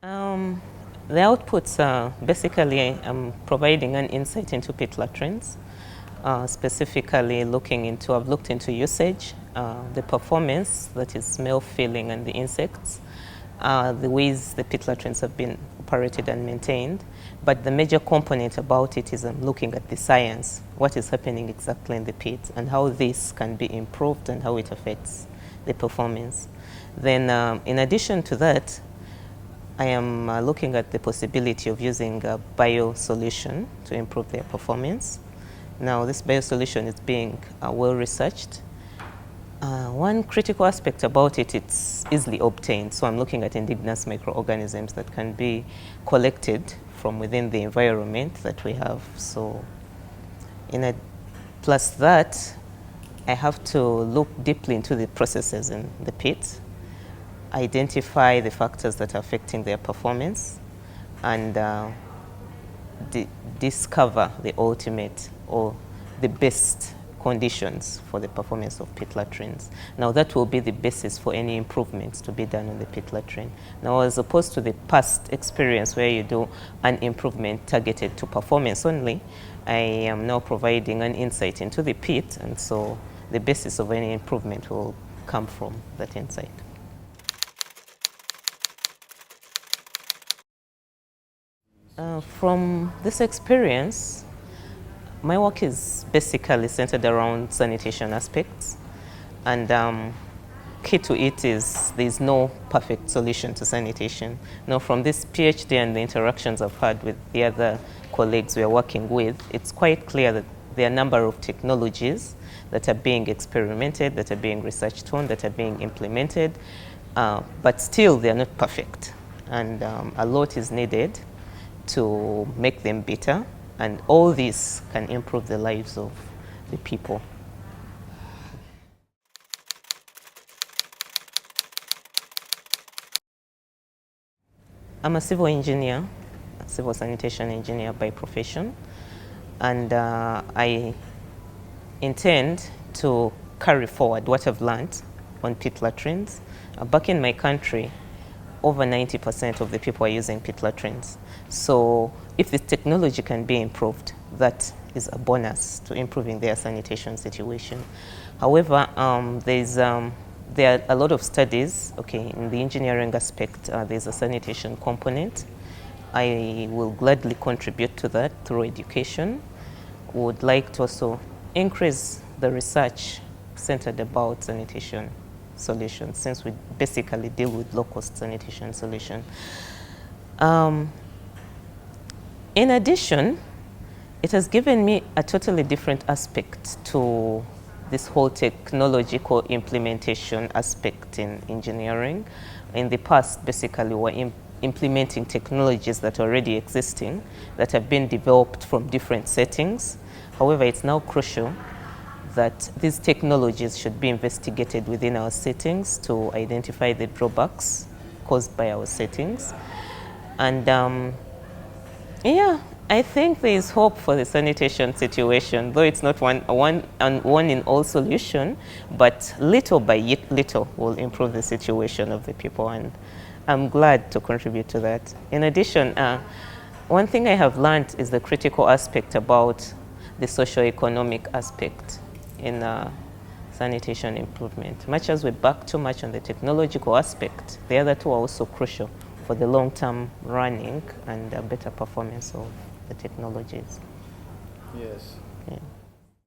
Um, the outputs are basically providing an insight into pit latrines, specifically I've looked into usage, the performance, that is smell, feeling, and the insects, the ways the pit latrines have been operated and maintained. But the major component about it is I'm looking at the science, what is happening exactly in the pit, and how this can be improved and how it affects the performance. Then in addition to that, I am looking at the possibility of using a bio-solution to improve their performance. Now, this bio-solution is being well researched. One critical aspect about it, it's easily obtained. So I'm looking at indigenous microorganisms that can be collected from within the environment that we have. So plus that, I have to look deeply into the processes in the pit, identify the factors that are affecting their performance, and discover the ultimate or the best conditions for the performance of pit latrines. Now that will be the basis for any improvements to be done on the pit latrine. Now, as opposed to the past experience where you do an improvement targeted to performance only, I am now providing an insight into the pit, and so the basis of any improvement will come from that insight. From this experience, my work is basically centered around sanitation aspects, and key to it is there's no perfect solution to sanitation. Now, from this PhD and the interactions I've had with the other colleagues we are working with, it's quite clear that there are a number of technologies that are being experimented, that are being researched on, that are being implemented, but still they are not perfect, and a lot is needed to make them better, and all this can improve the lives of the people. I'm a civil engineer, a civil sanitation engineer by profession, and I intend to carry forward what I've learned on pit latrines. Back in my country, over 90% of the people are using pit latrines. So if the technology can be improved, that is a bonus to improving their sanitation situation. However, there are a lot of studies, in the engineering aspect, there's a sanitation component. I will gladly contribute to that through education. Would like to also increase the research centered about sanitation solutions, since we basically deal with low-cost sanitation solution. In addition, it has given me a totally different aspect to this whole technological implementation aspect in engineering. In the past, basically, we're implementing technologies that are already existing, that have been developed from different settings. However, it's now crucial that these technologies should be investigated within our settings to identify the drawbacks caused by our settings. And yeah, I think there is hope for the sanitation situation, though it's not one in all solution, but little by little will improve the situation of the people, and I'm glad to contribute to that. In addition, one thing I have learned is the critical aspect about the socio-economic aspect in sanitation improvement. Much as we back too much on the technological aspect, the other two are also crucial for the long-term running and better performance of the technologies. Yes. Yeah.